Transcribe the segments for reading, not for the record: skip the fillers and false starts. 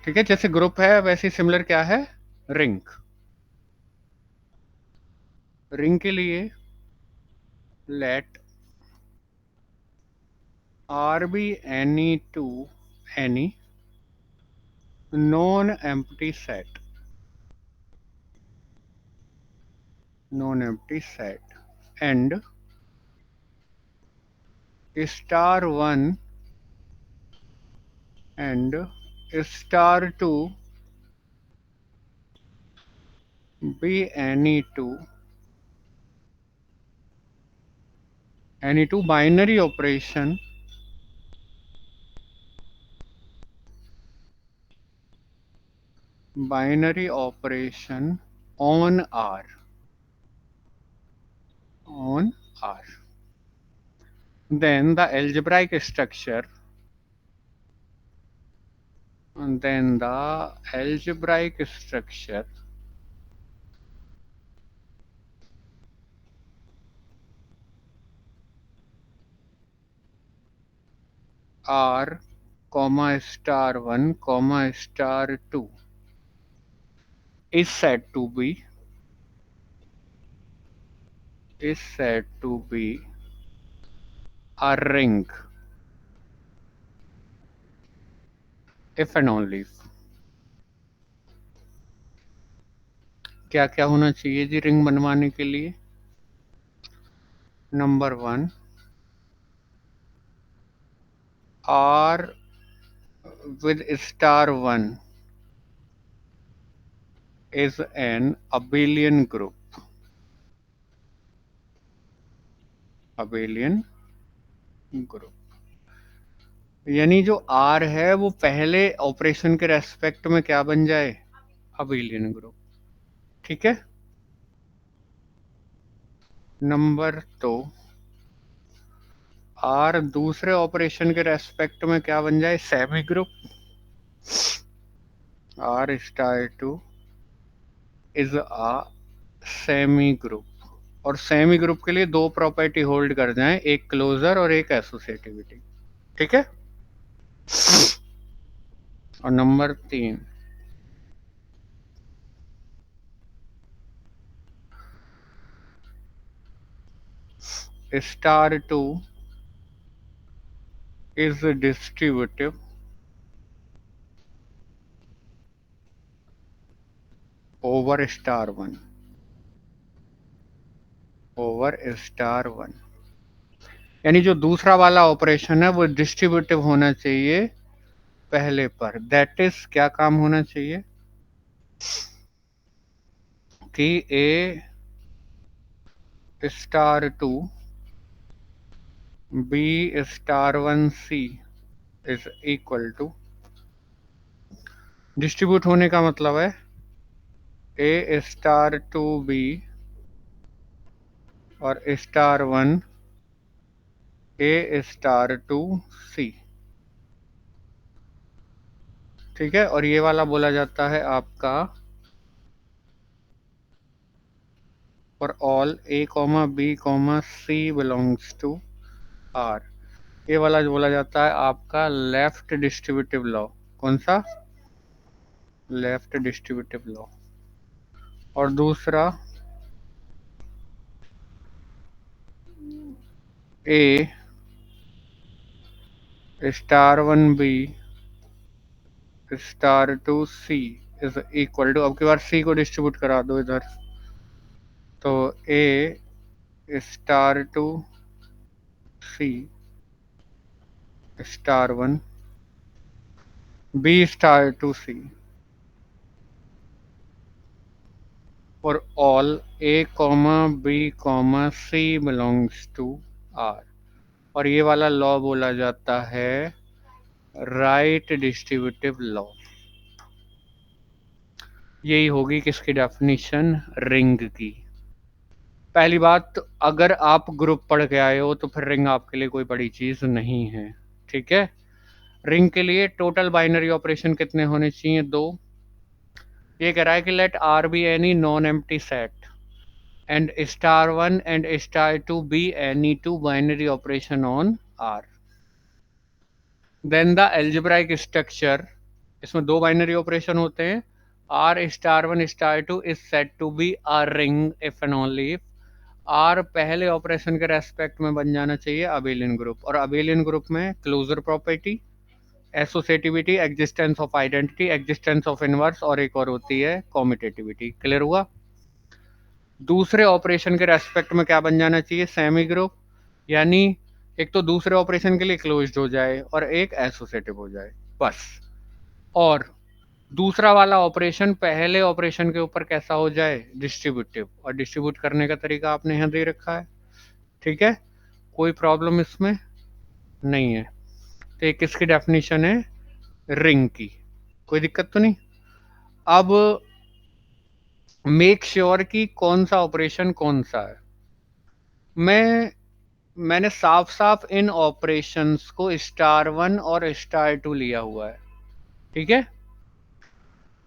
ठीक है, जैसे ग्रुप है वैसे सिमिलर क्या है, रिंग। रिंग के लिए late R be any non-empty set, and star 1 and star 2 be any two binary operation on R, on R. Then the algebraic structure, R, comma star 1, comma star 2 is said to be a ring if and only if. क्या क्या होना चाहिए जी ring बनवाने के लिए? Number 1, R with star 1 is an abelian group. abelian group यानी जो R है वो पहले ऑपरेशन के रेस्पेक्ट में क्या बन जाए, abelian ग्रुप। ठीक है। नंबर 2, R दूसरे ऑपरेशन के रेस्पेक्ट में क्या बन जाए, semi group. R star 2 is a semi group. और सेमी ग्रुप के लिए दो प्रॉपर्टी होल्ड कर जाएं, एक क्लोजर और एक एसोसिएटिविटी। ठीक है। और number 3, star 2 is distributive over star 1, यानी जो दूसरा वाला ऑपरेशन है वो डिस्ट्रीब्यूटिव होना चाहिए पहले पर। दैट इज क्या काम होना चाहिए कि A star 2 B star 1 C is equal to, distribute होने का मतलब है ए स्टार 2 बी और स्टार 1 ए स्टार 2 सी। ठीक है। और ये वाला बोला जाता है आपका for all A comma B comma C belongs to R. ये वाला जो बोला जाता है आपका लेफ्ट डिस्ट्रीब्यूटिव लॉ। कौन सा, लेफ्ट डिस्ट्रीब्यूटिव लॉ। और दूसरा A star 1 B star 2 C is equal to, अब की बार सी को डिस्ट्रीब्यूट करा दो इधर, तो A star 2 C star 1 B star 2 C for all A comma B comma C belongs to R. और ये वाला लॉ बोला जाता है राइट डिस्ट्रीब्यूटिव लॉ। यही होगी किसकी डेफिनेशन, रिंग की। पहली बात, अगर आप ग्रुप पढ़ के आए हो तो फिर रिंग आपके लिए कोई बड़ी चीज नहीं है। ठीक है। रिंग के लिए टोटल बाइनरी ऑपरेशन कितने होने चाहिए, 2। ये कह रहा है कि let R be any non empty set and star 1 and star 2 be any two binary operation on R. Then the algebraic structure इसमें दो बाइनरी ऑपरेशन होते हैं। R star one star two is set to be a ring if and only if R पहले operation के respect में बन जाना चाहिए अबेलियन ग्रुप, और अबेलियन ग्रुप में closure property, associativity, existence of identity, existence of inverse, और एक और होती है कॉम्यूटेटिविटी। क्लियर हुआ? दूसरे ऑपरेशन के रेस्पेक्ट में क्या बन जाना चाहिए? सेमी ग्रुप, यानी एक तो दूसरे ऑपरेशन के लिए क्लोज्ड हो जाए और एक एसोसिएटिव हो जाए, बस। और दूसरा वाला ऑपरेशन पहले ऑपरेशन के ऊपर कैसा हो जाए? डिस्ट्रीब्यूटिव, और डिस्ट्रीब्यूट करने का तरीका आपने यहाँ दे रखा है। ठीक है, कोई प्रॉब्लम इसमें नहीं है। तो ये किसकी डेफिनेशन है? रिंग की। कोई दिक्कत तो नहीं? अब मेक श्योर कि कौन सा ऑपरेशन कौन सा है। मैंने साफ साफ इन ऑपरेशंस को स्टार वन और स्टार टू लिया हुआ है। ठीक है,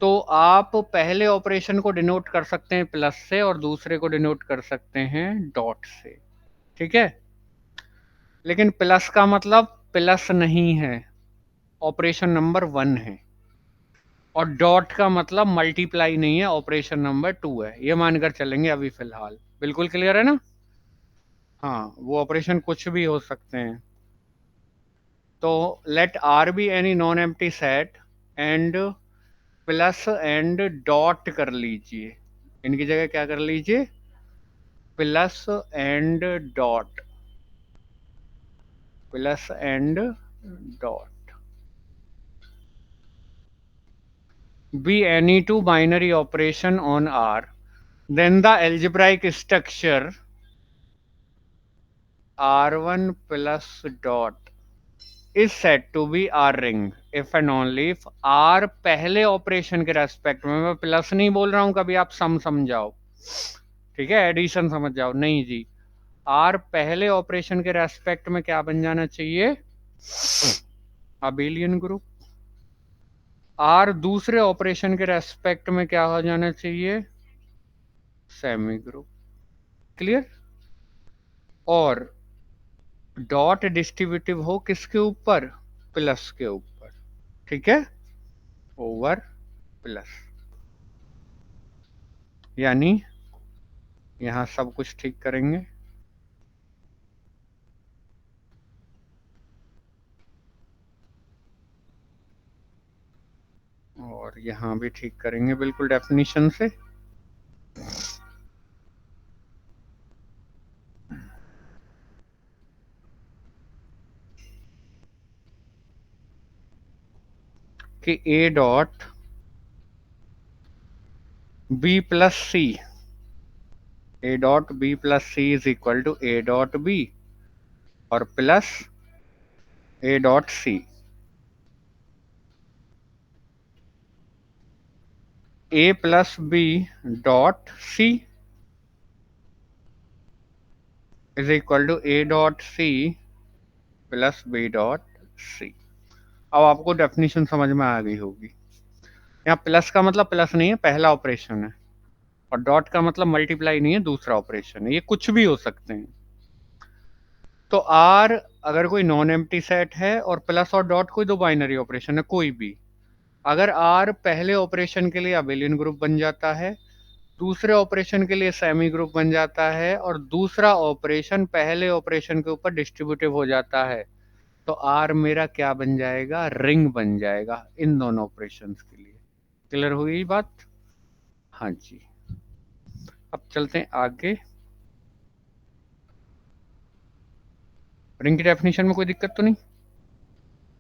तो आप पहले ऑपरेशन को डिनोट कर सकते हैं प्लस से और दूसरे को डिनोट कर सकते हैं डॉट से। ठीक है, लेकिन प्लस का मतलब प्लस नहीं है, ऑपरेशन नंबर 1 है, और डॉट का मतलब मल्टीप्लाई नहीं है, ऑपरेशन नंबर 2 है। ये मानकर चलेंगे अभी फिलहाल। बिल्कुल क्लियर है ना? हाँ, वो ऑपरेशन कुछ भी हो सकते हैं। तो let R be any non empty set and plus and dot कर लीजिए, इनकी जगह क्या कर लीजिए? Plus and dot, plus and dot. Be any two binary operation on R, then the algebraic structure R1 plus dot is said to be R ring if and only if R पहले operation के respect में, मैं plus नहीं बोल रहा हूं कभी, आप सम समझाओ, ठीक है, एडिशन समझ जाओ, नहीं जी, R पहले ऑपरेशन के रेस्पेक्ट में क्या बन जाना चाहिए? Abelian group. R दूसरे ऑपरेशन के रेस्पेक्ट में क्या हो जाना चाहिए? Semi group. क्लियर? और डॉट डिस्ट्रीब्यूटिव हो किसके ऊपर? प्लस के ऊपर। ठीक है, ओवर प्लस, यानी यहां सब कुछ ठीक करेंगे, और यहां भी ठीक करेंगे बिल्कुल डेफिनेशन से। कि A dot B plus C, A dot B plus C is equal to A dot B और plus A dot C. A plus B dot C is equal to A dot C plus B dot C. अब आपको definition समझ में आ गई होगी। यहाँ plus का मतलब प्लस नहीं है, पहला ऑपरेशन है, और डॉट का मतलब मल्टीप्लाई नहीं है, दूसरा ऑपरेशन है। ये कुछ भी हो सकते हैं। तो आर अगर कोई नॉन एम्प्टी सेट है और प्लस और डॉट कोई दो बाइनरी ऑपरेशन है कोई भी, अगर आर पहले ऑपरेशन के लिए अबेलियन ग्रुप बन जाता है, दूसरे ऑपरेशन के लिए सेमी ग्रुप बन जाता है, और दूसरा ऑपरेशन पहले ऑपरेशन के ऊपर डिस्ट्रीब्यूटिव हो जाता है, तो आर मेरा क्या बन जाएगा? रिंग बन जाएगा इन दोनों ऑपरेशंस के लिए। क्लियर हुई बात? हाँ जी, अब चलते हैं आगे। रिंग की डेफिनेशन में कोई दिक्कत तो नहीं?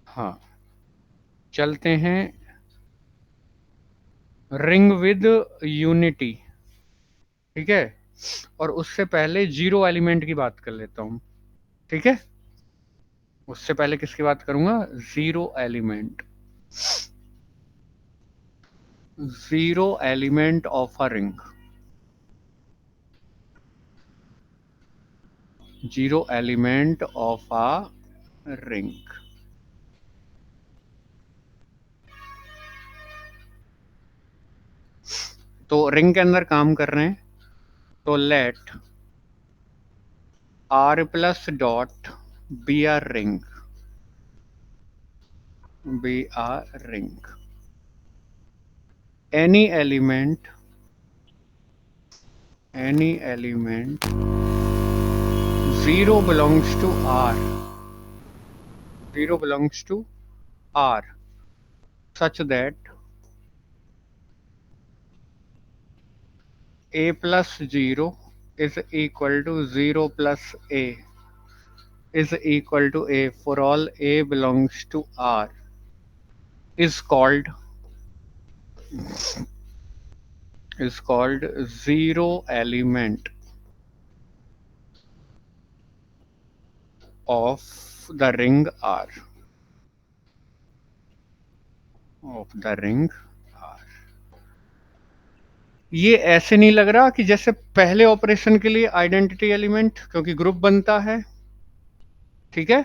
हाँ, चलते हैं रिंग विद यूनिटी। ठीक है, और उससे पहले जीरो एलिमेंट की बात कर लेता हूं। ठीक है, उससे पहले किसकी बात करूंगा? Zero element, zero element of a ring, zero element of a ring. तो रिंग के अंदर काम कर रहे हैं, तो let R plus dot be R ring, be R ring. any element 0 belongs to R, 0 belongs to R, such that A plus 0 is equal to 0 plus A is equal to A for all A belongs to R is called zero element of the ring R, of the ring R. ये ऐसे नहीं लग रहा कि जैसे पहले operation के लिए आइडेंटिटी एलिमेंट, क्योंकि ग्रुप बनता है, ठीक है,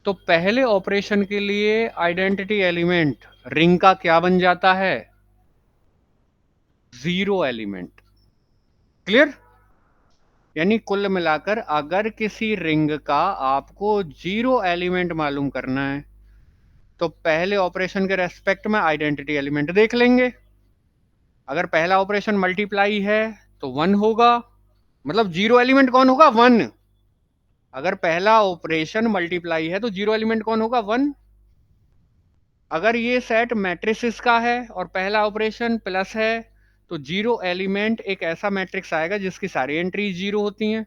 तो पहले ऑपरेशन के लिए आइडेंटिटी एलिमेंट रिंग का क्या बन जाता है, जीरो एलिमेंट। क्लियर? यानी कुल मिलाकर अगर किसी रिंग का आपको जीरो एलिमेंट मालूम करना है तो पहले ऑपरेशन के रेस्पेक्ट में आइडेंटिटी एलिमेंट देख लेंगे। अगर पहला ऑपरेशन मल्टीप्लाई है तो 1 होगा, मतलब जीरो एलिमेंट कौन होगा, 1। अगर पहला ऑपरेशन मल्टीप्लाई है तो जीरो एलिमेंट कौन होगा, 1। अगर ये सेट मैट्रिसेस का है और पहला ऑपरेशन प्लस है तो जीरो एलिमेंट एक ऐसा मैट्रिक्स आएगा जिसकी सारी एंट्रीज जीरो होती हैं।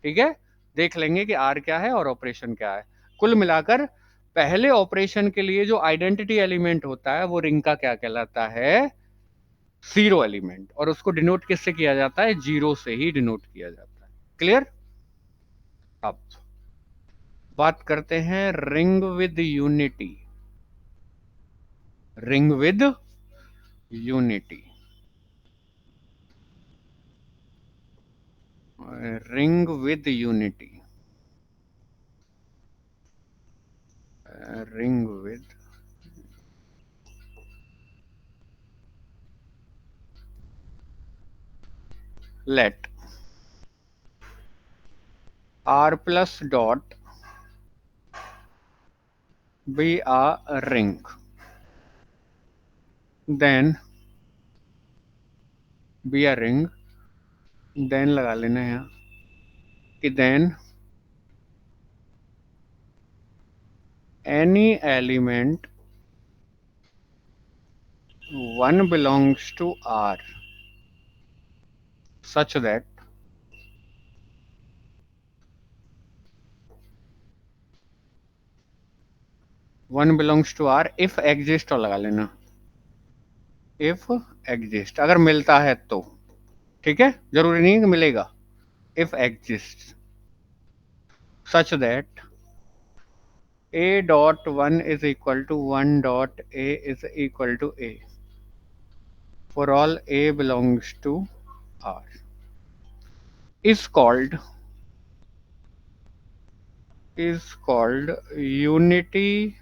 ठीक है, देख लेंगे कि आर क्या है और ऑपरेशन क्या है। कुल मिलाकर पहले ऑपरेशन के लिए जो आइडेंटिटी एलिमेंट होता है वो रिंग का क्या कहलाता है, जीरो एलिमेंट, और उसको डिनोट किससे किया जाता है, जीरो से ही डिनोट किया जाता है। क्लियर? अब बात करते हैं ring with unity. Ring with unity, ring with unity, ring with let R plus dot be a ring, then be a ring, then लगा लेना है यहाँ कि then any element 1 belongs to R such that one belongs to R if exist, और लगा लेना if exist, अगर मिलता है तो। ठीक है, जरूरी नहीं है कि मिलेगा, if exists such that A dot 1 is equal to 1 dot A is equal to A for all A belongs to R is called unity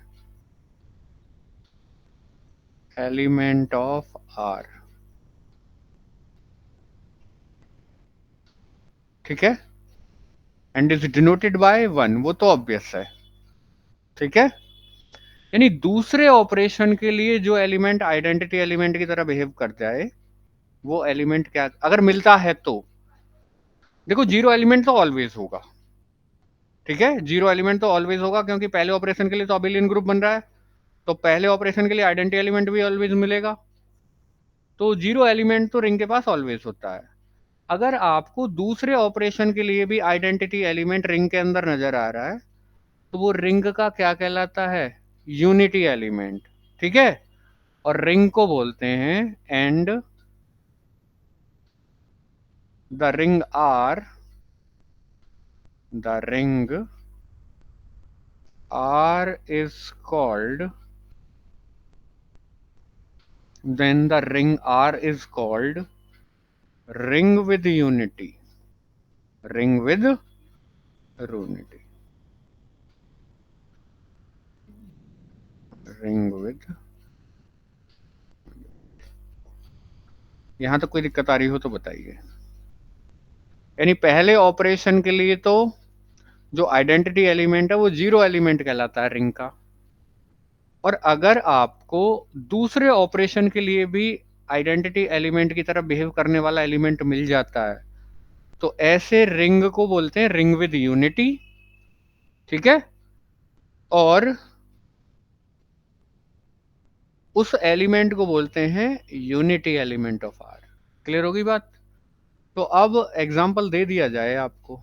element of R। ठीक है, एंड इज डिनोटेड बाय 1, वो तो obvious है। ठीक है, यानी दूसरे operation के लिए जो एलिमेंट आइडेंटिटी एलिमेंट की तरह बिहेव करता है वो एलिमेंट क्या, अगर मिलता है तो। देखो जीरो एलिमेंट तो ऑलवेज होगा, ठीक है, जीरो एलिमेंट तो ऑलवेज होगा क्योंकि पहले ऑपरेशन के लिए तो अबिलियन ग्रुप बन रहा है, तो पहले ऑपरेशन के लिए आइडेंटिटी एलिमेंट भी ऑलवेज मिलेगा, तो जीरो एलिमेंट तो रिंग के पास ऑलवेज होता है। अगर आपको दूसरे ऑपरेशन के लिए भी आइडेंटिटी एलिमेंट रिंग के अंदर नजर आ रहा है तो वो रिंग का क्या कहलाता है, यूनिटी एलिमेंट। ठीक है, और रिंग को बोलते हैं and the ring R, the ring R is called, then the ring R is called ring with unity, ring with unity, ring with। यहां तक कोई दिक्कत आ रही हो तो बताइए। यानी पहले ऑपरेशन के लिए तो जो आइडेंटिटी एलिमेंट है वो जीरो एलिमेंट कहलाता है रिंग का, और अगर आपको दूसरे ऑपरेशन के लिए भी आइडेंटिटी एलिमेंट की तरह बिहेव करने वाला एलिमेंट मिल जाता है, तो ऐसे रिंग को बोलते हैं रिंग विद यूनिटी, ठीक है। और उस एलिमेंट को बोलते हैं unity element of R. Clear होगी बात? तो अब एग्जाम्पल दे दिया जाए आपको।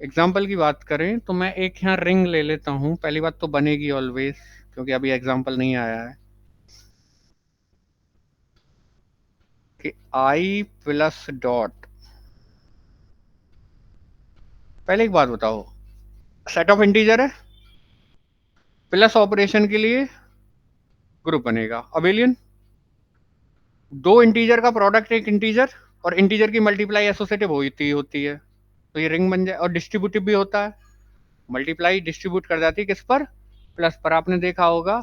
एग्जाम्पल की बात करें तो मैं एक यहाँ रिंग ले लेता हूं। पहली बात तो बनेगी ऑलवेज, क्योंकि अभी एग्जाम्पल नहीं आया है, कि आई प्लस डॉट। पहले एक बात बताओ, सेट ऑफ इंटीजर है, प्लस ऑपरेशन के लिए ग्रुप बनेगा, अबेलियन। दो इंटीजर का प्रोडक्ट एक इंटीजर, और इंटीजर की मल्टीप्लाई एसोसिएटिव होती है, तो ये रिंग बन जाए। और डिस्ट्रीब्यूटिव भी होता है, मल्टीप्लाई डिस्ट्रीब्यूट कर जाती है किस पर? प्लस पर। आपने देखा होगा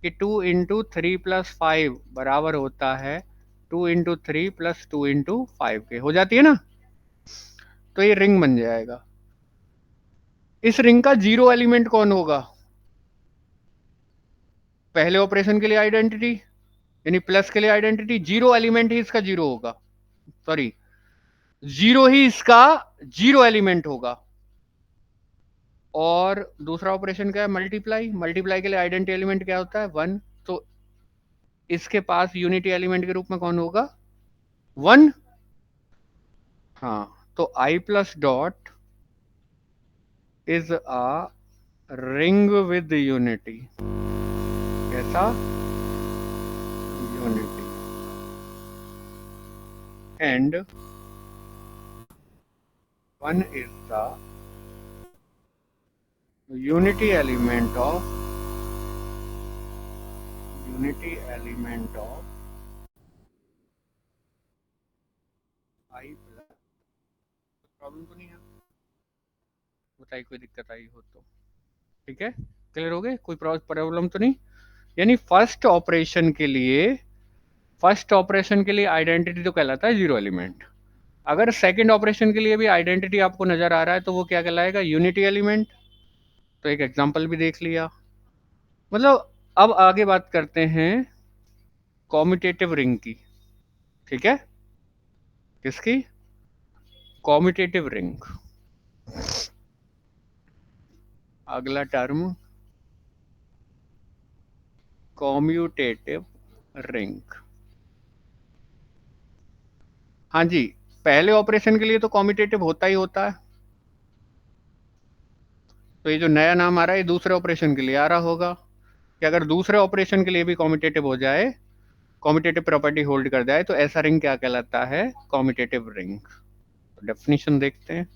कि 2 × 3 + 5 बराबर होता है 2 × 3 + 2 × 5 के, हो जाती है ना, तो ये रिंग बन जाएगा। इस रिंग का जीरो एलिमेंट कौन होगा? पहले ऑपरेशन के लिए आइडेंटिटी, यानी प्लस के लिए आइडेंटिटी, जीरो एलिमेंट ही इसका जीरो होगा, सॉरी, जीरो ही इसका जीरो एलिमेंट होगा। और दूसरा ऑपरेशन क्या है? मल्टीप्लाई। मल्टीप्लाई के लिए आइडेंटिटी एलिमेंट क्या होता है? 1। तो इसके पास यूनिटी एलिमेंट के रूप में कौन होगा? 1। हाँ, तो I plus dot is a ring with unity. कैसा? Unity. And 1 is the unity element of I plus. Problem तो नहीं है? बताइए कोई दिक्कत आई हो तो। ठीक है, क्लियर हो गए? कोई प्रॉब्लम तो नहीं? यानी फर्स्ट ऑपरेशन के लिए आइडेंटिटी तो कहलाता है जीरो एलिमेंट। अगर सेकंड ऑपरेशन के लिए भी आइडेंटिटी आपको नजर आ रहा है तो वो क्या कहलाएगा? Unity element. तो एक एग्जांपल भी देख लिया। मतलब अब आगे बात करते हैं कॉम्यूटेटिव रिंग की, ठीक है। किसकी? Commutative ring. अगला टर्म कॉम्यूटेटिव रिंग। हाँ जी, पहले ऑपरेशन के लिए तो कॉम्यूटेटिव होता ही होता है। तो ये जो नया नाम आ रहा है ये दूसरे ऑपरेशन के लिए आ रहा होगा, कि अगर दूसरे ऑपरेशन के लिए भी कॉम्यूटेटिव हो जाए, कॉम्यूटेटिव प्रॉपर्टी होल्ड कर जाए, तो ऐसा रिंग क्या कहलाता है? Commutative ring. तो डेफिनेशन देखते हैं।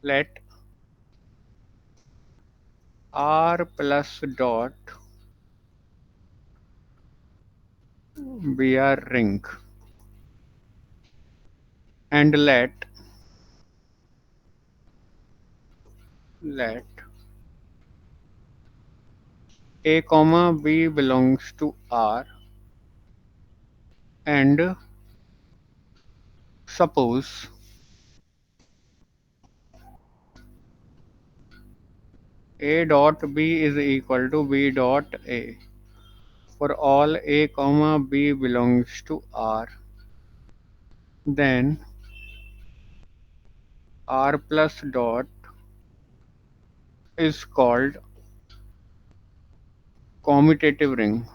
Let R plus dot be R ring and let a comma b belongs to R, and suppose a dot b is equal to b dot a for all a comma b belongs to R, then R plus dot is called commutative ring.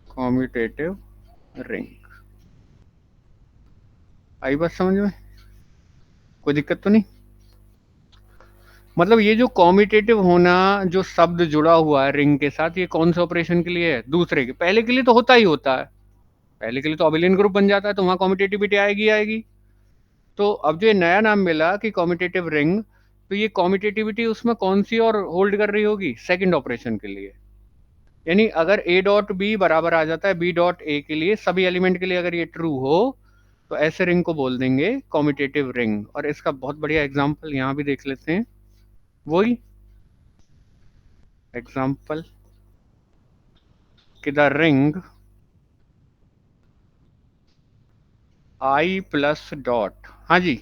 Commutative ring। आई बात समझ में? कोई दिक्कत तो नहीं? मतलब ये जो कॉम्यूटेटिव होना, जो शब्द जुड़ा हुआ है रिंग के साथ, ये कौन से ऑपरेशन के लिए है? दूसरे के। पहले के लिए तो होता ही होता है, पहले के लिए तो अबेलियन ग्रुप बन जाता है, तो वहां कॉम्यूटेटिविटी आएगी आएगी। तो अब जो ये नया नाम मिला कि कॉम्यूटेटिव रिंग, तो ये कॉम्यूटेटिविटी उसमें कौन सी और होल्ड कर रही होगी? सेकंड ऑपरेशन के लिए। यानी अगर ए डॉट बी बराबर आ जाता है बी डॉट ए के लिए, सभी एलिमेंट के लिए अगर ये ट्रू हो, तो ऐसे रिंग को बोल देंगे कॉम्यूटेटिव रिंग। और इसका बहुत बढ़िया एग्जाम्पल यहाँ भी देख लेते हैं। वही एग्जाम्पल कि the ring I plus dot, हाँ जी,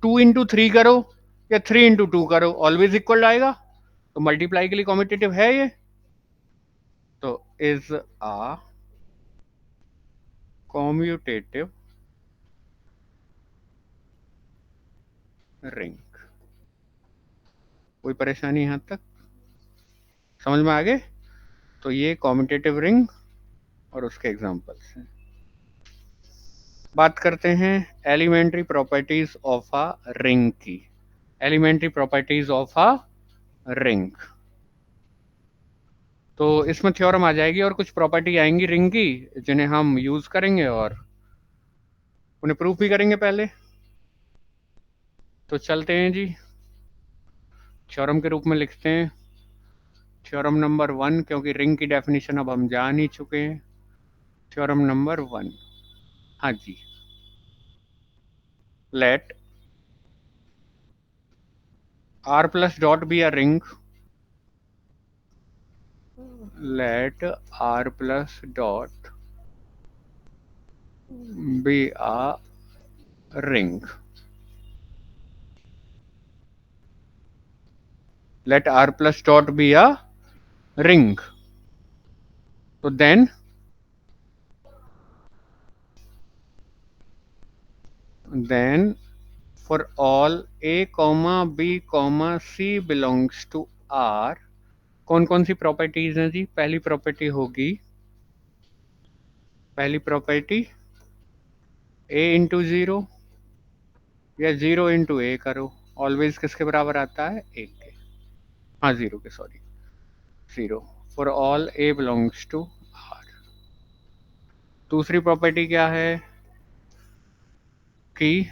2 × 3 करो या 3 × 2 करो, ऑलवेज इक्वल आएगा। तो मल्टीप्लाई के लिए कॉम्यूटेटिव है ये, तो इज अ कॉम्यूटेटिव रिंग। कोई परेशानी यहां तक समझ में आ गए? तो ये कॉम्यूटेटिव रिंग और उसके एग्जांपल्स हैं। बात करते हैं elementary properties of a ring की। Elementary properties of a ring, तो इसमें थ्योरम आ जाएगी और कुछ प्रॉपर्टी आएंगी रिंग की, जिन्हें हम यूज करेंगे और उन्हें प्रूफ भी करेंगे पहले। तो चलते हैं जी, थ्योरम के रूप में लिखते हैं थ्योरम नंबर 1, क्योंकि रिंग की डेफिनेशन अब हम जान ही चुके हैं। थ्योरम नंबर 1, हाँ जी, late r plus dot be a ring, let r plus dot be a ring, let r plus dot be a ring. So then for all a comma b comma c belongs to r, कौन कौन सी properties हैं जी? पहली property होगी, पहली property a into zero या zero into ए करो, always किसके बराबर आता है? एक के, हाँ जीरो के, sorry zero, for all a belongs to R. दूसरी प्रॉपर्टी क्या है कि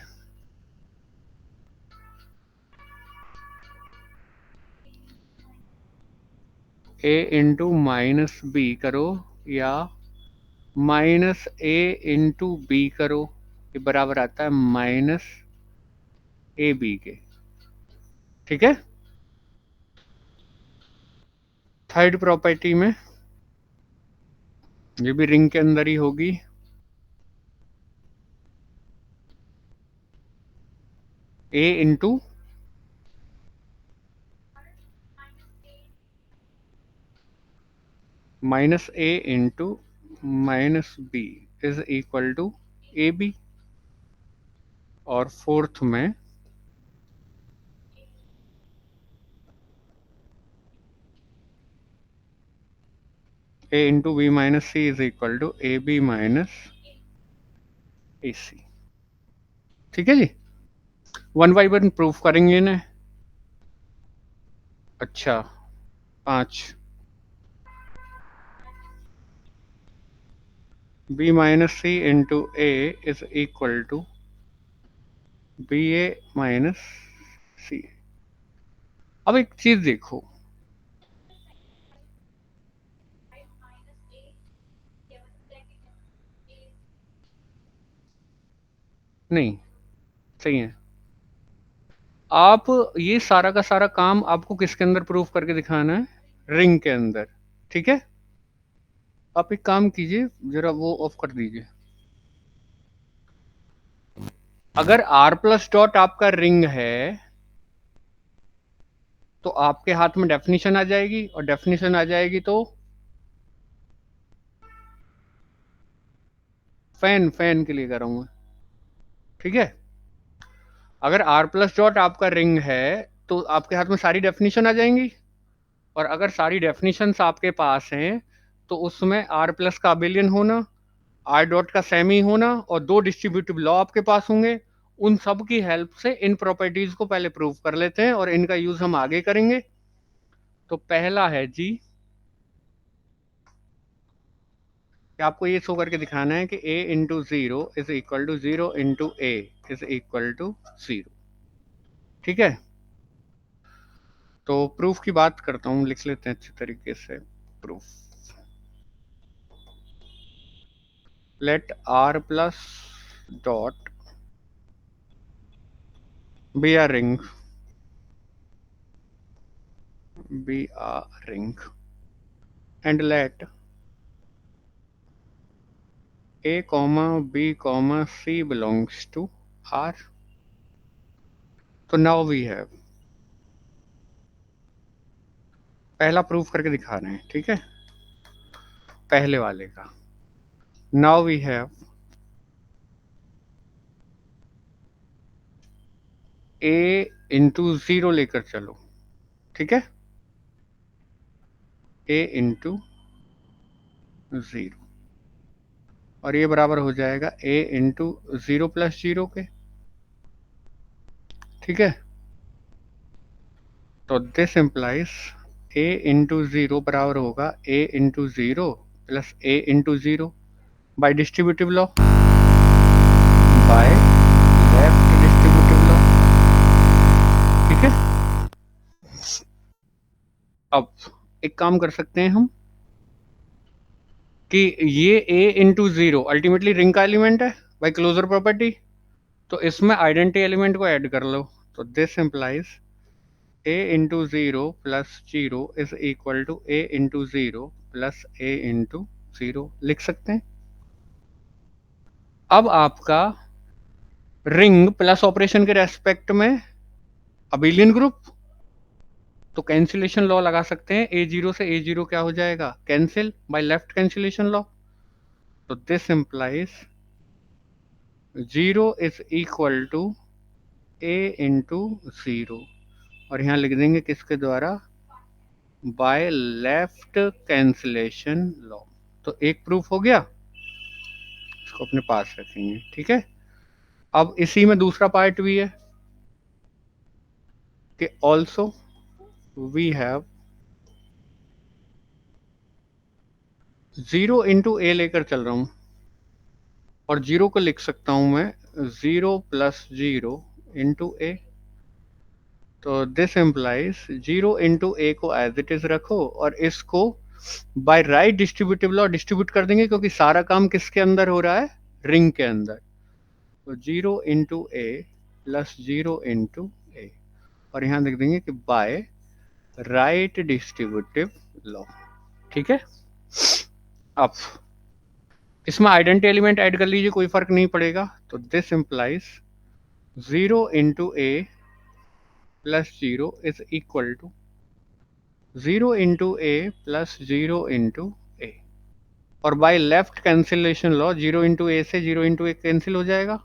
a इंटू माइनस बी करो या माइनस ए इंटू बी करो, ये बराबर आता है माइनस ए बी के। ठीक है। थर्ड प्रॉपर्टी में, ये भी रिंग के अंदर ही होगी, a into minus A into minus B is equal to A B. और फोर्थ में a into B minus C is equal to A B minus A C. ठीक है जी, वन बाई वन प्रूफ करेंगे ना। अच्छा, 5 b minus C into A is equal to B A minus C. अब एक चीज देखो, नहीं सही है, आप ये सारा का सारा काम आपको किसके अंदर प्रूफ करके दिखाना है? रिंग के अंदर। ठीक है, आप एक काम कीजिए, जरा वो ऑफ कर दीजिए। अगर r प्लस डॉट आपका रिंग है तो आपके हाथ में डेफिनेशन आ जाएगी, और डेफिनेशन आ जाएगी तो फैन फैन के लिए करूंगा। ठीक है, अगर r प्लस डॉट आपका रिंग है तो आपके हाथ में सारी डेफिनेशन आ जाएंगी, और अगर सारी डेफिनेशंस आपके पास हैं तो उसमें r प्लस का अबिलियन होना, r डॉट का सेमी होना और दो डिस्ट्रीब्यूटिव लॉ आपके पास होंगे। उन सब की हेल्प से इन प्रॉपर्टीज को पहले प्रूव कर लेते हैं और इनका यूज हम आगे करेंगे। तो पहला है जी कि आपको ये शो करके दिखाना है कि a into zero is equal to zero into A is equal to zero. ठीक है, तो प्रूफ की बात करता हूँ, लिख लेते हैं अच्छे तरीके से proof. Let r plus dot be a ring, be a ring, and let a comma b comma c belongs to R. So now we have पहला प्रूफ करके दिखा रहे हैं, ठीक है, पहले वाले का। Now we have a into zero लेकर चलो, ठीक है, ए इंटू जीरो, और ये बराबर हो जाएगा A into zero plus zero के, ठीक है। तो this implies A into zero बराबर होगा A into zero plus A into zero by distributive law, by left distributive law, ठीक है। अब एक काम कर सकते हैं हम कि ये a into zero ultimately ring का एलिमेंट है बाय क्लोजर प्रॉपर्टी, तो इसमें आइडेंटिटी एलिमेंट को ऐड कर लो। तो this implies a into zero plus zero is equal to a into zero plus a into zero लिख सकते हैं। अब आपका रिंग प्लस ऑपरेशन के रेस्पेक्ट में अबेलियन ग्रुप, तो कैंसिलेशन लॉ लगा सकते हैं, ए जीरो से ए जीरो क्या हो जाएगा, cancel by left cancellation law. तो this implies zero is equal to A into zero, और यहां लिख देंगे किसके द्वारा, बाय लेफ्ट कैंसिलेशन लॉ। तो एक प्रूफ हो गया, इसको अपने पास रखेंगे, ठीक है। अब इसी में दूसरा पार्ट भी है कि also we have zero into A लेकर चल रहा हूं, और जीरो को लिख सकता हूं मैं zero plus zero into A. तो this implies zero into A को एज इट इज रखो, और इसको by right distributive law distribute कर देंगे, क्योंकि सारा काम किसके अंदर हो रहा है, रिंग के अंदर। तो zero into a plus zero into a, और यहां लिख देंगे कि बाय राइट डिस्ट्रीब्यूटिव लॉ, ठीक है। अब इसमें आइडेंटिटी एलिमेंट ऐड कर लीजिए, कोई फर्क नहीं पड़ेगा। तो this implies zero into a plus zero is equal to zero into a plus zero into a, और by left cancellation law zero into a से जीरो इंटू ए कैंसिल हो जाएगा।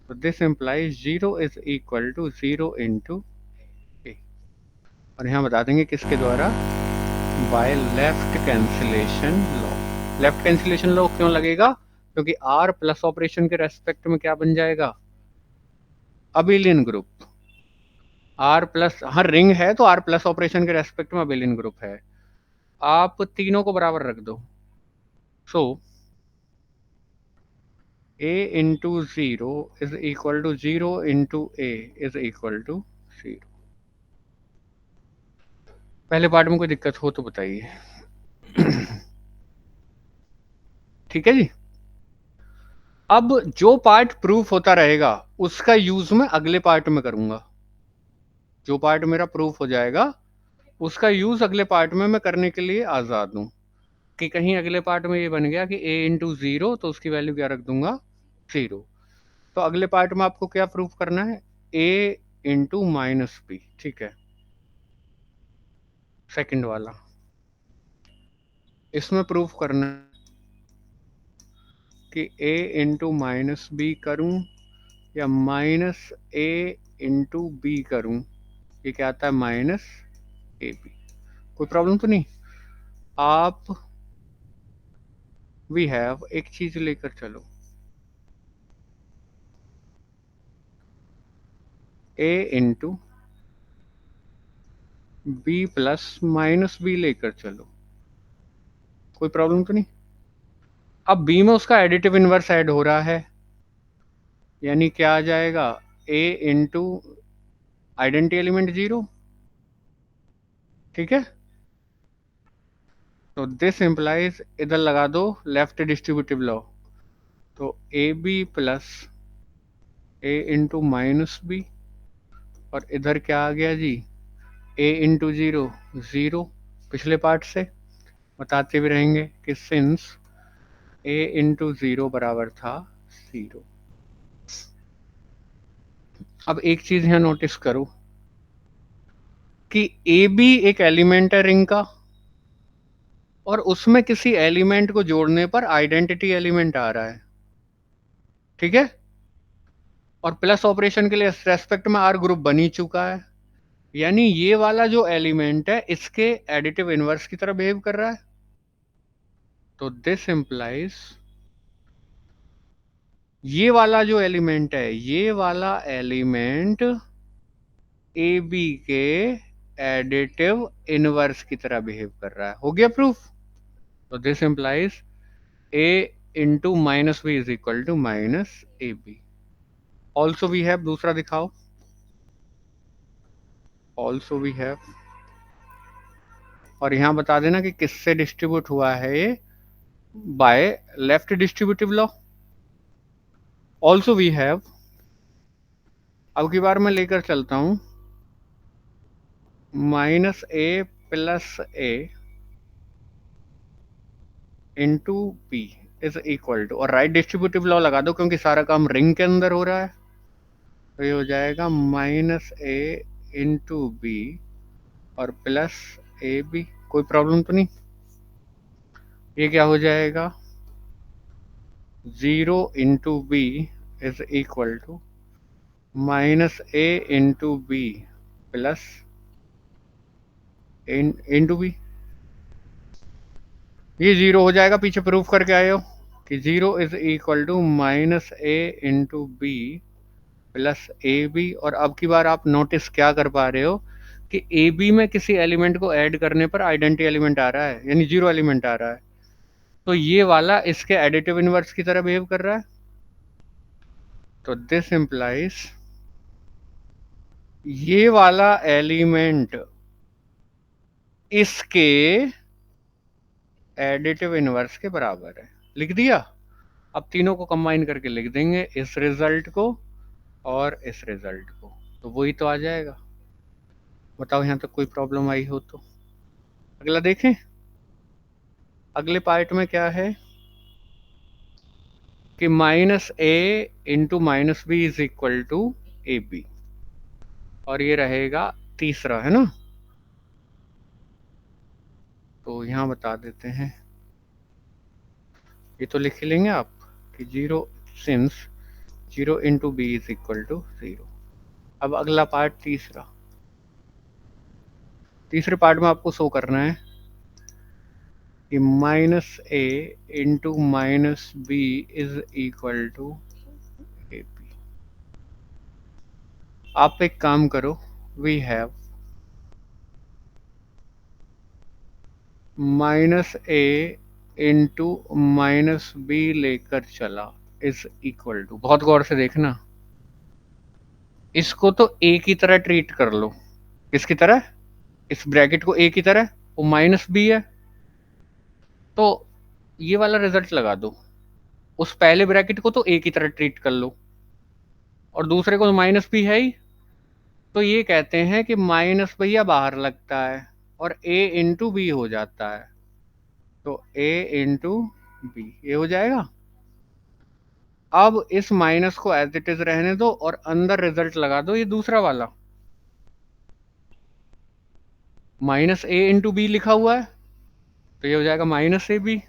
तो this implies zero is equal to zero into a, और यहाँ बता देंगे किसके द्वारा, by left cancellation law. Left cancellation law क्यों लगेगा, क्योंकि आर प्लस ऑपरेशन के रेस्पेक्ट में क्या बन जाएगा, अबेलियन ग्रुप। आर प्लस, हर रिंग है तो आर प्लस ऑपरेशन के रेस्पेक्ट में अबेलियन ग्रुप है। आप तीनों को बराबर रख दो। So a into zero is equal to zero into A is equal to zero. पहले पार्ट में कोई दिक्कत हो तो बताइए। ठीक है जी। अब जो पार्ट प्रूफ होता रहेगा उसका यूज मैं अगले पार्ट में करूंगा। जो पार्ट मेरा प्रूफ हो जाएगा उसका यूज अगले पार्ट में मैं करने के लिए आजाद हूं, कि कहीं अगले पार्ट में ये बन गया कि a इंटू जीरो, तो उसकी वैल्यू क्या रख दूंगा, जीरो। तो अगले पार्ट में आपको क्या प्रूफ करना है, a इंटू माइनस बी, ठीक है, सेकंड वाला। इसमें प्रूफ करना है कि a इंटू माइनस बी करूं या माइनस a इंटू बी करूं। ये क्या आता है, माइनस ए बी। कोई प्रॉब्लम तो नहीं। आप वी हैव एक चीज लेकर चलो, a into B plus minus B लेकर चलो, कोई प्रॉब्लम तो नहीं। अब बी में उसका एडिटिव इनवर्स ऐड हो रहा है, यानी क्या आ जाएगा, a into identity element zero, ठीक है। तो दिस इंप्लाइज, इधर लगा दो लेफ्ट डिस्ट्रीब्यूटिव लॉ, तो A B plus A into minus B, और इधर क्या आ गया जी, a इंटू जीरो जीरो। पिछले पार्ट से बताते भी रहेंगे कि सिंस a इंटू जीरो बराबर था जीरो। अब एक चीज यहाँ नोटिस करो कि ए बी एक एलिमेंट है रिंग का, और उसमें किसी एलिमेंट को जोड़ने पर आइडेंटिटी एलिमेंट आ रहा है, ठीक है। और प्लस ऑपरेशन के लिए रेस्पेक्ट में आर ग्रुप बन ही चुका है, यानी ये वाला जो एलिमेंट है इसके एडिटिव इनवर्स की तरह बिहेव कर रहा है। तो दिस इंप्लाइज ये वाला जो एलिमेंट है, ये वाला एलिमेंट ए बी के एडिटिव इनवर्स की तरह बिहेव कर रहा है। हो गया प्रूफ। तो this implies a into minus B is equal to minus A B. Also we have, दूसरा दिखाओ। ऑल्सो वी हैव, और यहां बता देना कि किससे डिस्ट्रीब्यूट हुआ है ये, by left distributive law. Also we have, अब की बार मैं लेकर चलता हूं minus A plus A into B is equal to, और राइट डिस्ट्रीब्यूटिव लॉ लगा दो क्योंकि सारा काम रिंग के अंदर हो रहा है। तो ये हो जाएगा माइनस ए इंटू बी और प्लस ए बी। कोई प्रॉब्लम तो नहीं। ये क्या हो जाएगा, 0 into B is equal to minus A into B plus into B. ये 0 हो जाएगा, पीछे प्रूफ करके आए हो कि 0 is equal to minus A into B plus A B. और अब की बार आप नोटिस क्या कर पा रहे हो कि ए बी में किसी एलिमेंट को ऐड करने पर आइडेंटिटी एलिमेंट आ रहा है, यानी 0 एलिमेंट आ रहा है। तो ये वाला इसके एडिटिव इनवर्स की तरह बिहेव कर रहा है। तो दिस इंप्लाइज ये वाला एलिमेंट इसके एडिटिव इनवर्स के बराबर है। लिख दिया। अब तीनों को कंबाइन करके लिख देंगे, इस रिजल्ट को और इस रिजल्ट को, तो वही तो आ जाएगा। बताओ यहां तक कोई प्रॉब्लम आई हो तो। अगला देखें। अगले पार्ट में क्या है कि minus A into minus B is equal to A B, और ये रहेगा तीसरा, है ना। तो यहां बता देते हैं, ये तो लिख लेंगे आप कि 0 since 0 into B is equal to 0। अब अगला पार्ट तीसरा। तीसरे पार्ट में आपको शो करना है कि minus A into minus B is equal to A B. आप एक काम करो, we have minus A into minus B लेकर चला इज इक्वल टू, बहुत गौर से देखना, इसको तो ए की तरह ट्रीट कर लो। किसकी तरह, इस ब्रैकेट को ए की तरह, वो माइनस बी है तो ये वाला रिजल्ट लगा दो। उस पहले ब्रैकेट को तो ए की तरह ट्रीट कर लो और दूसरे को माइनस बी है ही, तो ये कहते हैं कि माइनस भैया बाहर लगता है और ए इंटू बी हो जाता है। तो ए इंटू बी ये हो जाएगा। अब इस माइनस को एज इट इज रहने दो और अंदर रिजल्ट लगा दो, ये दूसरा वाला माइनस ए इंटू बी लिखा हुआ है, तो ये हो जाएगा minus A B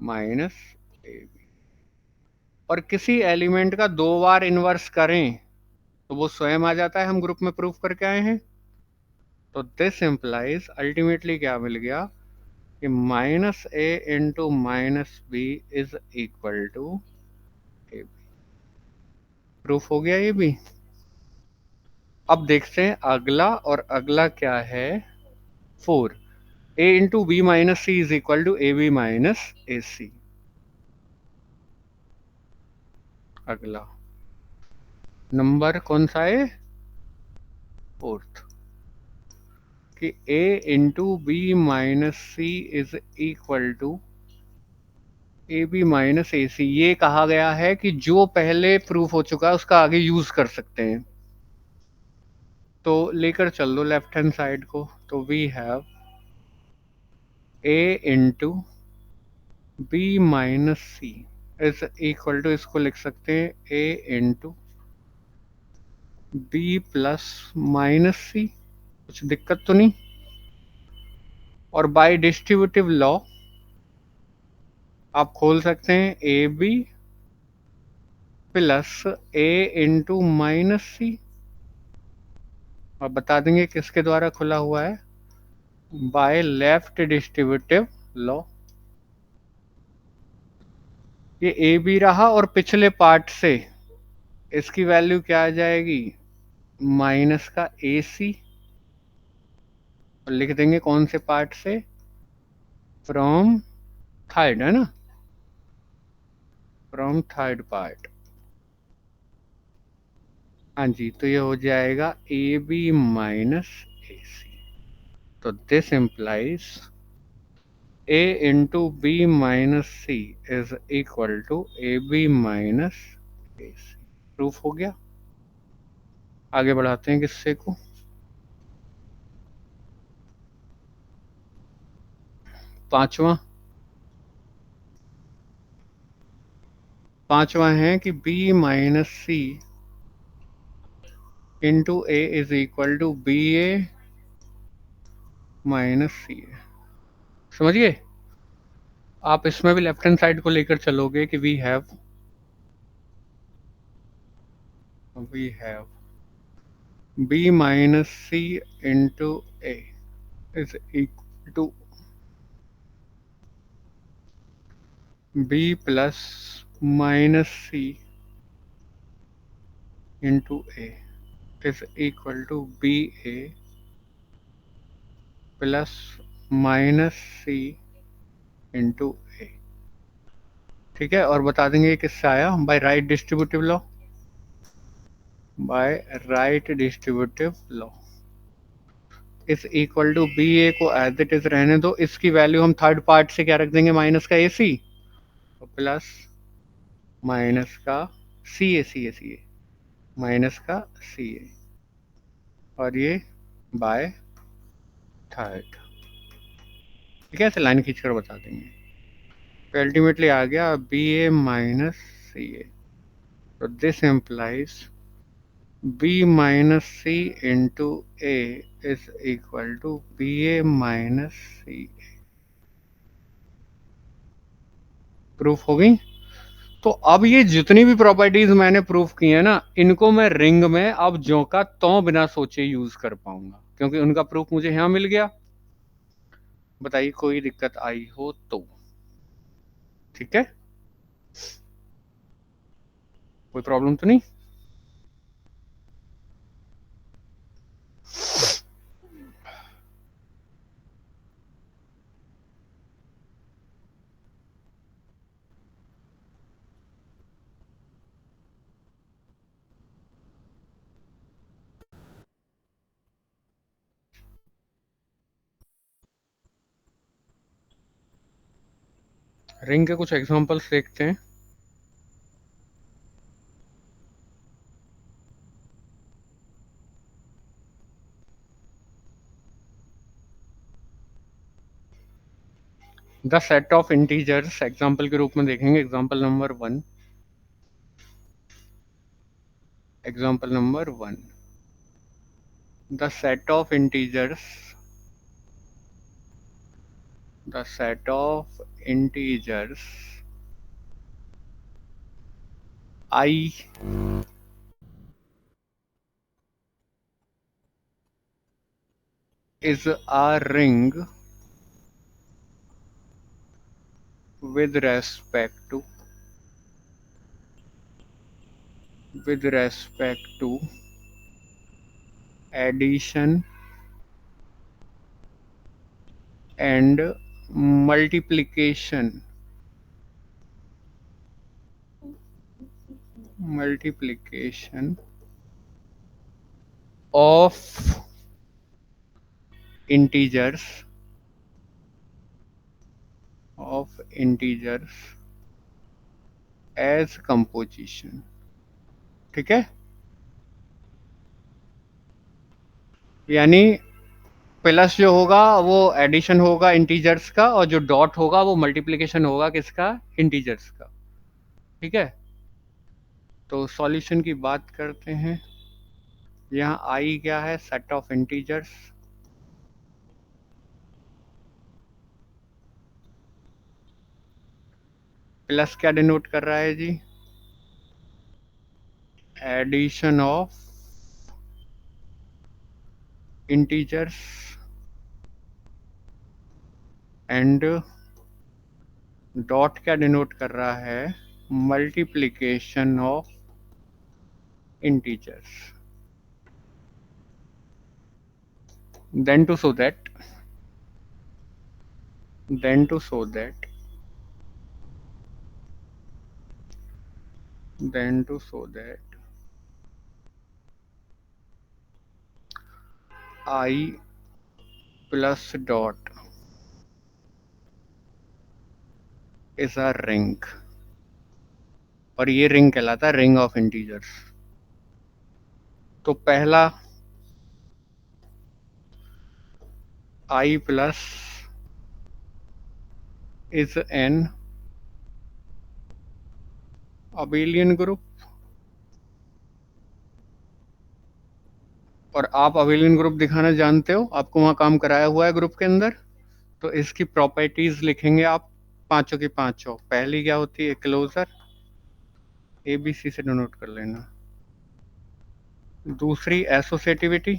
minus A B. और किसी एलिमेंट का 2 बार इनवर्स करें तो वो स्वयं आ जाता है, हम ग्रुप में प्रूफ करके आए हैं। तो दिस इंप्लाइज अल्टीमेटली क्या मिल गया कि minus A into minus B is equal to A B. Proof हो गया ये भी। अब देखते हैं अगला, और अगला क्या है 4, a into B minus C is equal to A B minus A c. अगला नंबर कौन सा है, 4th, कि a into B minus C is equal to A B minus A c. ये कहा गया है कि जो पहले प्रूफ हो चुका है उसका आगे यूज कर सकते हैं, तो लेकर चल दो लेफ्ट हैंड साइड को। तो we have a into B minus C is equal to, इसको लिख सकते हैं a into B plus minus c, कुछ दिक्कत तो नहीं। और बाय डिस्ट्रीब्यूटिव लॉ आप खोल सकते हैं a B plus A into minus c, और बता देंगे किसके द्वारा खुला हुआ है, बाय लेफ्ट डिस्ट्रीब्यूटिव लॉ। ये ए बी रहा, और पिछले पार्ट से इसकी वैल्यू क्या आ जाएगी, माइनस का ए सी, और लिख देंगे कौन से पार्ट से, फ्रॉम थर्ड, है ना, फ्रॉम थर्ड पार्ट। हाँ जी, तो ये हो जाएगा A B minus A C. तो this implies a into B minus C is equal to A B minus A C. Proof हो गया। आगे बढ़ाते हैं किस्से को। पांचवा है कि b minus C into A is equal to B A minus C a. समझिए, आप इसमें भी लेफ्ट हैंड साइड को लेकर चलोगे कि we have b minus C into A is equal to b plus minus C into A is equal to B a plus minus C into a. ठीक है, और बता देंगे किससे आया, by right distributive law, by right distributive law is equal to B a को as it is रहने दो, इसकी वैल्यू हम थर्ड पार्ट से क्या रख देंगे, माइनस का ए सी प्लस माइनस का सी ए माइनस का सी ए, और ये बाय थर्ड। ठीक है, ऐसे लाइन खींचकर बता देंगे। तो अल्टीमेटली आ गया B A minus C A. तो this implies b minus C into A is equal to B A minus C. Proof हो गई। तो अब ये जितनी भी प्रॉपर्टीज मैंने प्रूफ की है ना, इनको मैं रिंग में अब ज्यों का त्यों बिना सोचे यूज कर पाऊंगा, क्योंकि उनका प्रूफ मुझे यहां मिल गया। बताइए कोई दिक्कत आई हो तो। ठीक है, कोई प्रॉब्लम तो नहीं। रिंग के कुछ एग्जांपल्स देखते हैं। The set of integers example के रूप में देखेंगे। Example number one, example number one, the set of integers, the set of integers I is a ring with respect to addition and multiplication of integers as composition। ठीक है, यानी plus जो होगा वो एडिशन होगा इंटीजर्स का, और जो डॉट होगा वो मल्टीप्लिकेशन होगा किसका, इंटीजर्स का। ठीक है, तो सॉल्यूशन की बात करते हैं। यहाँ आई क्या है? Set of integers. प्लस क्या डिनोट कर रहा है जी? Addition of integers and dot क्या डिनोट कर रहा है? Multiplication of integers. then to show that then to show that then to show that I plus dot is a ring, और ये रिंग कहलाता है रिंग ऑफ इंटीजर्स। तो पहला I plus is an abelian group, और आप abelian group दिखाना जानते हो, आपको वहां काम कराया हुआ है ग्रुप के अंदर। तो इसकी प्रॉपर्टीज लिखेंगे आप पांचों की पांचों। पहली क्या होती है? क्लोजर, ABC से डिनोट कर लेना। दूसरी associativity,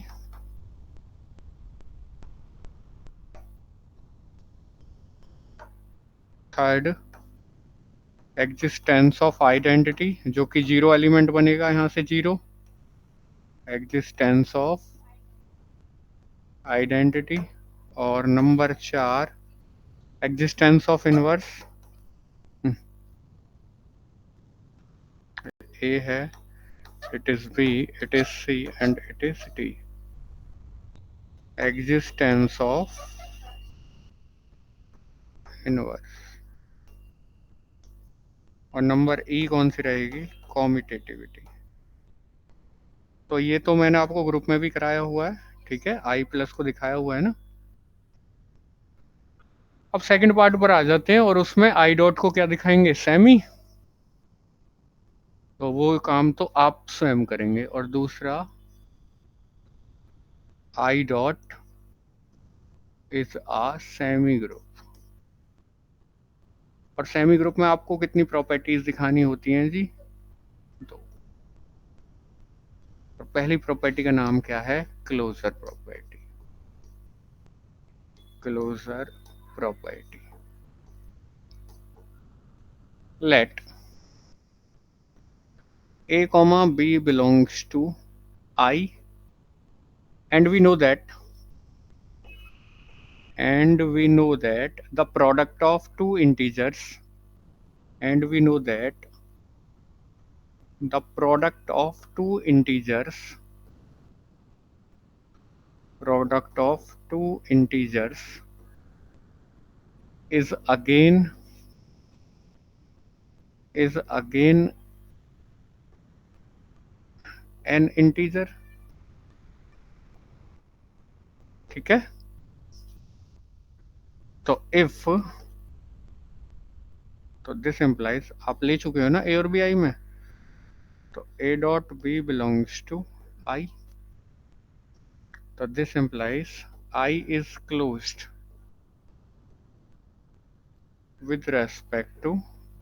third existence of identity, जो कि जीरो एलिमेंट बनेगा यहाँ से जीरो, एग्जिस्टेंस ऑफ आइडेंटिटी। और number 4 existence of inverse. A है, it is B, it is C and it is D. Existence of inverse. और नंबर ई कौन सी रहेगी? कॉम्यूटेटिविटी। तो ये तो मैंने आपको ग्रुप में भी कराया हुआ है, ठीक है, आई प्लस को दिखाया हुआ है ना। अब सेकंड पार्ट पर आ जाते हैं, और उसमें आई डॉट को क्या दिखाएंगे? सेमी। तो वो काम तो आप स्वयं करेंगे। और दूसरा I dot is a semi group. और सेमी ग्रुप में आपको कितनी प्रॉपर्टीज दिखानी होती हैं जी? तो पहली प्रॉपर्टी का नाम क्या है? Closure property. Closure property. Let a comma b belongs to I, and we know that the product of two integers, and we know that the product of two integers is again an integer, ठीक है। तो if, तो this implies, आप ले चुके हो ना ए और बी आई में, तो a dot b belongs to I, तो this implies I is closed with respect to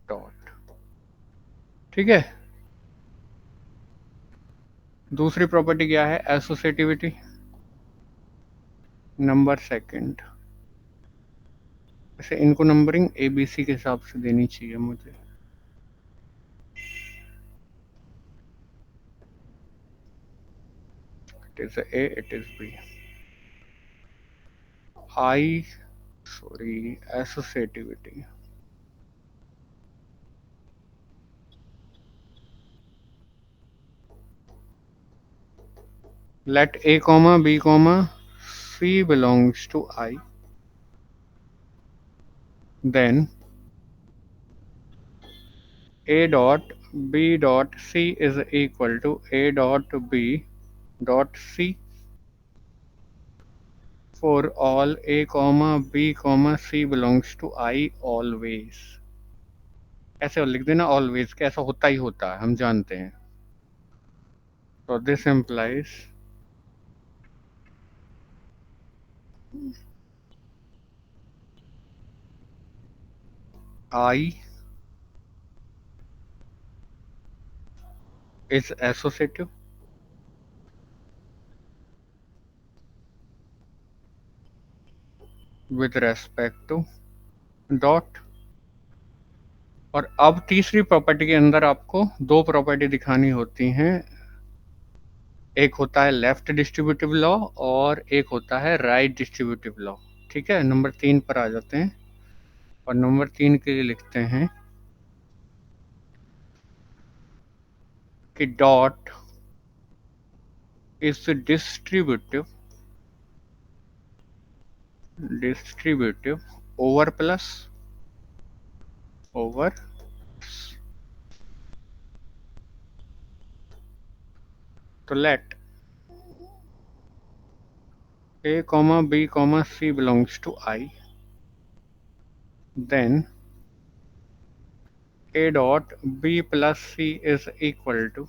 dot, ठीक है। दूसरी प्रॉपर्टी क्या है? एसोसिएटिविटी। नंबर सेकंड, वैसे इनको नंबरिंग ABC के हिसाब से देनी चाहिए मुझे। It is A, it is B। Associativity. let A comma B comma C belongs to I, then A dot B dot C is equal to A dot B dot C for all A comma B comma C belongs to I always। ऐसे लिख देना always, कैसा होता ही होता है, हम जानते हैं। तो this implies I is associative with respect to dot. और अब तीसरी प्रॉपर्टी के अंदर आपको दो प्रॉपर्टी दिखानी होती हैं, एक होता है लेफ्ट डिस्ट्रीब्यूटिव लॉ और एक होता है राइट डिस्ट्रीब्यूटिव लॉ। ठीक है, नंबर 3 पर आ जाते हैं और नंबर 3 के लिए लिखते हैं कि dot is distributive over plus over. तो late a comma b comma c belongs to I, then a dot b plus c is equal to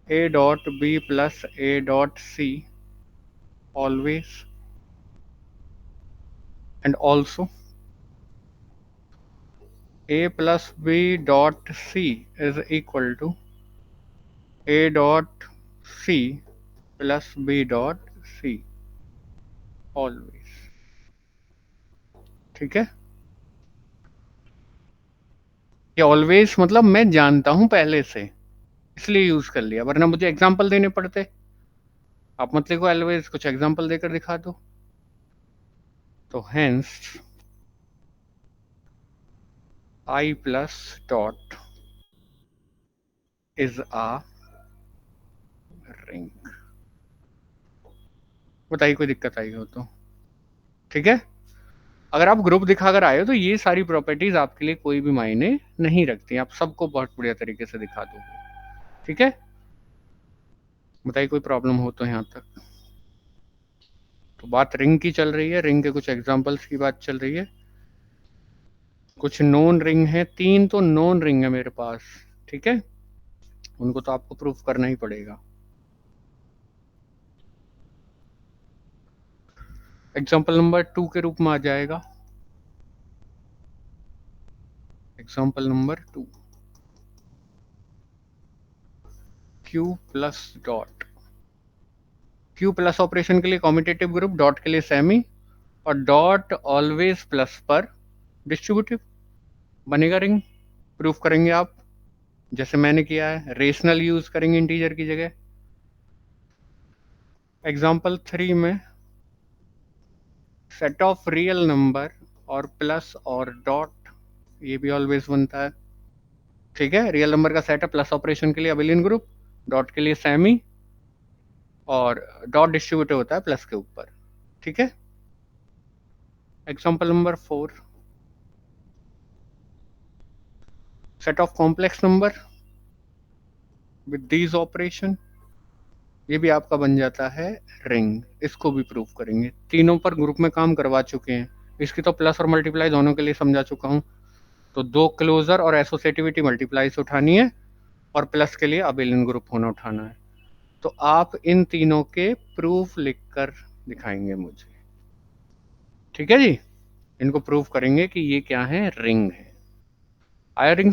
a dot b plus a dot c always and also a plus b dot c is equal to a dot c plus b dot c always। ठीक है, ये always मतलब मैं जानता हूं पहले से, इसलिए यूज कर लिया, वरना मुझे एग्जांपल देने पड़ते। आप मत लिखो ऑलवेज, कुछ एग्जांपल देकर दिखा दो। तो hence I plus dot is a ring। बताइए कोई दिक्कत आई हो तो। ठीक है, अगर आप ग्रुप दिखाकर आए हो तो ये सारी प्रॉपर्टीज आपके लिए कोई भी मायने नहीं रखती, आप सबको बहुत बढ़िया तरीके से दिखा दोगे। ठीक है, बताइए कोई प्रॉब्लम हो तो यहाँ तक। तो बात रिंग की चल रही है, रिंग के कुछ एग्जांपल्स की बात चल रही है। कुछ नॉन रिंग है, 3 तो नॉन रिंग है मेरे पास। ठीक है, उनको तो आपको प्रूफ करना ही पड़ेगा। एग्जांपल नंबर 2 के रूप में आ जाएगा। Example number 2, Q plus dot. Q plus operation के लिए कॉम्यूटेटिव ग्रुप, डॉट के लिए सेमी, और डॉट ऑलवेज प्लस पर डिस्ट्रीब्यूटिव बनेगा रिंग। प्रूफ करेंगे आप जैसे मैंने किया है, रेशनल यूज करेंगे इंटीजर की जगह। एग्जांपल 3 में सेट ऑफ रियल नंबर और प्लस और डॉट, ये भी ऑलवेज बनता है। ठीक है, रियल नंबर का सेट है, प्लस ऑपरेशन के लिए अबिलियन ग्रुप, डॉट के लिए सेमी, और डॉट डिस्ट्रीब्यूटिव होता है प्लस के ऊपर। ठीक है, example number 4, set of complex number with these operation, ये भी आपका बन जाता है रिंग। इसको भी प्रूफ करेंगे, तीनों पर ग्रुप में काम करवा चुके हैं। इसकी तो प्लस और मल्टीप्लाई दोनों के लिए समझा चुका हूं। तो दो क्लोजर और एसोसिएटिविटी मल्टीप्लाई से उठानी है और प्लस के लिए अबिलियन ग्रुप होना उठाना है। तो आप इन तीनों के प्रूफ लिखकर दिखाएंगे मुझे। ठीक है जी, इनको प्रूफ करेंगे कि ये क्या है, रिंग है। आया रिंग